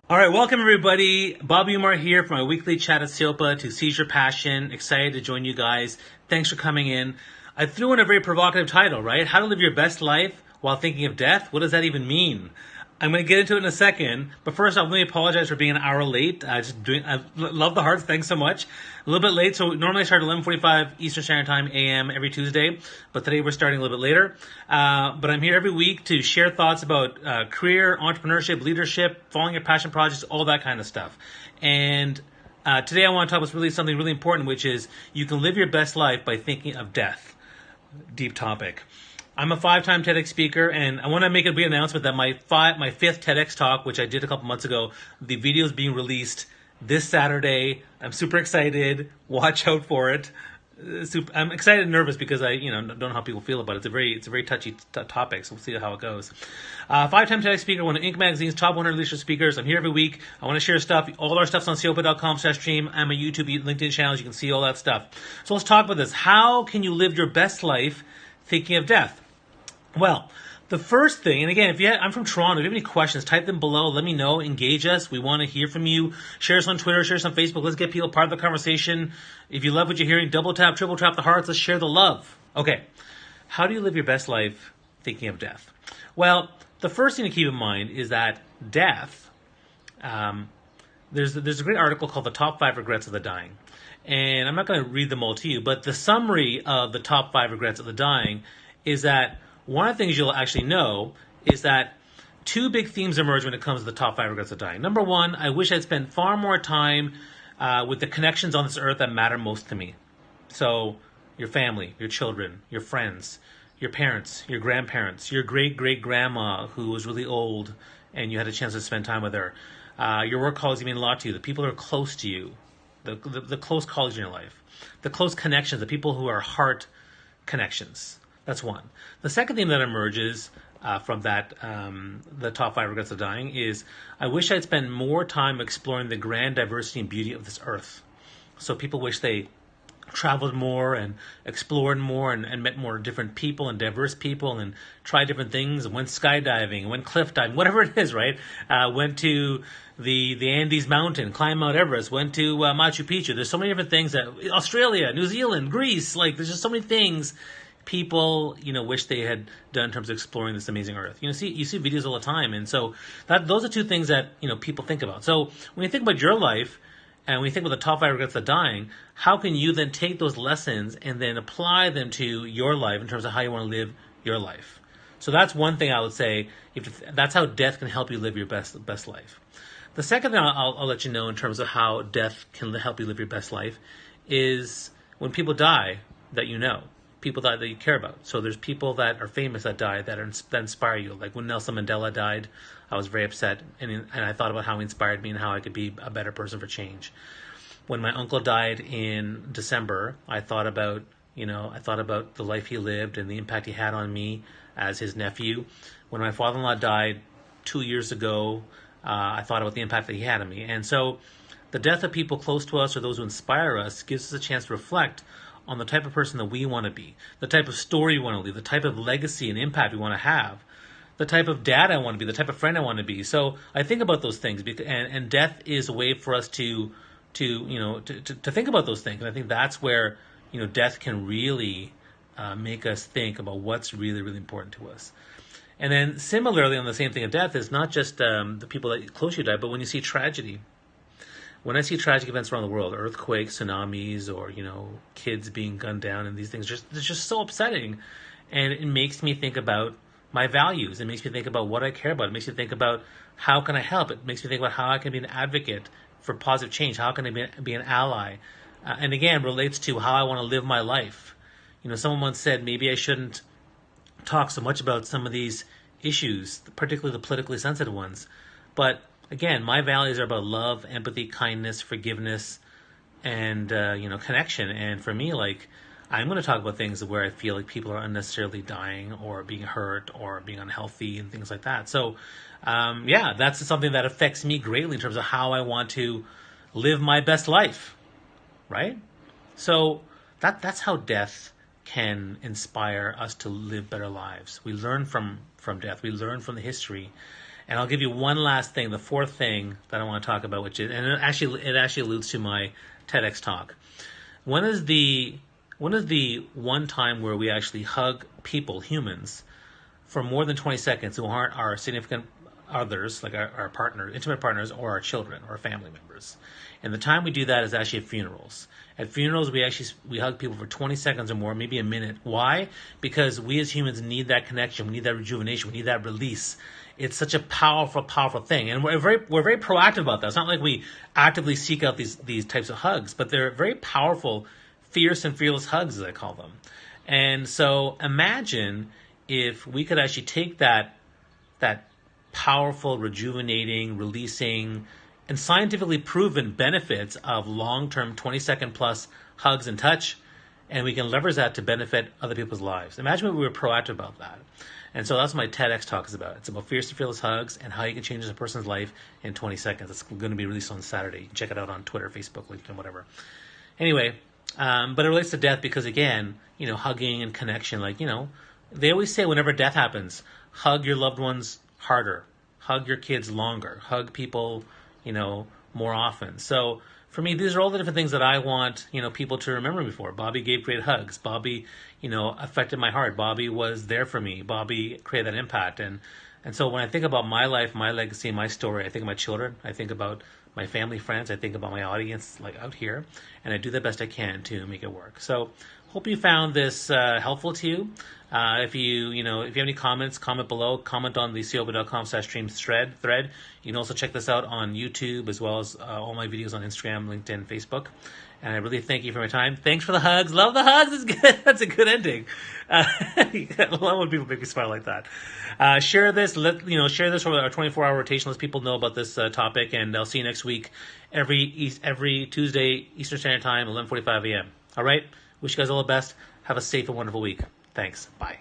All right, welcome everybody. Bob Umar here for my weekly chat at SEOPA to Seize Your Passion. Excited to join you guys. Thanks for coming in. I threw in a very provocative title, right? How to live your best life while thinking of death. What does that even mean? I'm going to get into it in a second, but first off, let me apologize for being an hour late. I love the hearts. Thanks so much. A little bit late, so normally I start at 11:45 Eastern Standard Time AM every Tuesday, but today we're starting a little bit later. But I'm here every week to share thoughts about career, entrepreneurship, leadership, following your passion projects, all that kind of stuff. And today I want to talk about something really important, which is you can live your best life by thinking of death. Deep topic. I'm a 5-time TEDx speaker, and I want to make a big announcement that my fifth TEDx talk, which I did a couple months ago, the video is being released this Saturday. I'm super excited. Watch out for it. I'm excited and nervous because I don't know how people feel about it. It's a very touchy topic, so we'll see how it goes. 5-time TEDx speaker, one of Inc. Magazine's top 100 leadership speakers. I'm here every week. I want to share stuff. All our stuff's on seopa.com/stream. I'm a YouTube, LinkedIn channels. You can see all that stuff. So let's talk about this. How can you live your best life thinking of death? Well, the first thing, and again, I'm from Toronto. If you have any questions, type them below. Let me know. Engage us. We want to hear from you. Share us on Twitter. Share us on Facebook. Let's get people part of the conversation. If you love what you're hearing, double tap, triple tap the hearts. Let's share the love. Okay. How do you live your best life thinking of death? Well, the first thing to keep in mind is that death, there's a great article called The Top 5 Regrets of the Dying. And I'm not going to read them all to you, but the summary of the top 5 regrets of the dying is that one of the things you'll actually know is that two big themes emerge when it comes to the top 5 regrets of dying. Number one, I wish I'd spent far more time with the connections on this earth that matter most to me. So your family, your children, your friends, your parents, your grandparents, your great-great-grandma who was really old and you had a chance to spend time with her. Your work colleagues mean a lot to you. The people who are close to you, the close colleagues in your life, the close connections, the people who are heart connections. That's one. The second thing that emerges from that, the top 5 regrets of dying, is I wish I'd spent more time exploring the grand diversity and beauty of this earth. So people wish they traveled more and explored more and met more different people and diverse people and tried different things and went skydiving, went cliff diving, whatever it is, right? Went to the Andes Mountain, climbed Mount Everest, went to Machu Picchu. There's so many different things that Australia, New Zealand, Greece, like there's just so many things people wish they had done in terms of exploring this amazing earth. You see videos all the time, and so those are two things that people think about. So when you think about your life and when you think about the top 5 regrets of dying, how can you then take those lessons and then apply them to your life in terms of how you want to live your life? So that's one thing I would say. That's how death can help you live your best life. The second thing I'll let you know in terms of how death can help you live your best life is when people die that people that you care about. So there's people that are famous that die that inspire you. Like when Nelson Mandela died, I was very upset, and I thought about how he inspired me and how I could be a better person for change. When my uncle died in December, I thought about the life he lived and the impact he had on me as his nephew. When my father-in-law died 2 years ago, I thought about the impact that he had on me. And so the death of people close to us or those who inspire us gives us a chance to reflect on the type of person that we want to be, the type of story we want to leave, the type of legacy and impact we want to have, the type of dad I want to be, the type of friend I want to be. So I think about those things, and death is a way for us to think about those things. And I think that's where death can really make us think about what's really, really important to us. And then similarly, on the same thing of death, is not just the people that close you die, but when you see tragedy. When I see tragic events around the world, earthquakes, tsunamis, or kids being gunned down, and these things, it's just so upsetting, and it makes me think about my values. It makes me think about what I care about. It makes me think about how can I help. It makes me think about how I can be an advocate for positive change. How can I be an ally? And again, relates to how I want to live my life. Someone once said maybe I shouldn't talk so much about some of these issues, particularly the politically sensitive ones, but again, my values are about love, empathy, kindness, forgiveness, and connection. And for me, I'm going to talk about things where I feel like people are unnecessarily dying or being hurt or being unhealthy and things like that. So, that's something that affects me greatly in terms of how I want to live my best life, right? So that's how death can inspire us to live better lives. We learn from death. We learn from the history. And I'll give you one last thing, the fourth thing that I want to talk about, which is, and it actually alludes to my TEDx talk. When is the one time where we actually hug people, humans, for more than 20 seconds who aren't our significant others, like our partner, intimate partners, or our children or family members? And the time we do that is actually at funerals. At funerals, we hug people for 20 seconds or more, maybe a minute. Why? Because we as humans need that connection, we need that rejuvenation, we need that release. It's such a powerful, powerful thing, and we're very proactive about that. It's not like we actively seek out these types of hugs, but they're very powerful, fierce and fearless hugs, as I call them. And so, imagine if we could actually take that powerful, rejuvenating, releasing, and scientifically proven benefits of long-term 20-second plus hugs and touch, and we can leverage that to benefit other people's lives. Imagine if we were proactive about that. And so that's what my TEDx talk is about. It's about fierce and fearless hugs and how you can change a person's life in 20 seconds. It's going to be released on Saturday. You can check it out on Twitter, Facebook, LinkedIn, whatever. Anyway, but it relates to death because, again, hugging and connection. They always say whenever death happens, hug your loved ones harder, hug your kids longer, hug people, more often. So for me, these are all the different things that I want, people to remember me for. Bobby gave great hugs. Bobby, affected my heart. Bobby was there for me. Bobby created that impact. And so when I think about my life, my legacy, my story, I think of my children. I think about my family, friends. I think about my audience, out here, and I do the best I can to make it work. So hope you found this helpful to you. If you have any comments, comment below. Comment on the coba.com/streams thread. You can also check this out on YouTube as well as all my videos on Instagram, LinkedIn, Facebook. And I really thank you for my time. Thanks for the hugs. Love the hugs. It's good. That's a good ending. I love when people make me smile like that. Share this. Share this for our 24-hour rotation. Let people know about this topic. And I'll see you next week, every Tuesday Eastern Standard Time, 11:45 a.m. All right. Wish you guys all the best. Have a safe and wonderful week. Thanks. Bye.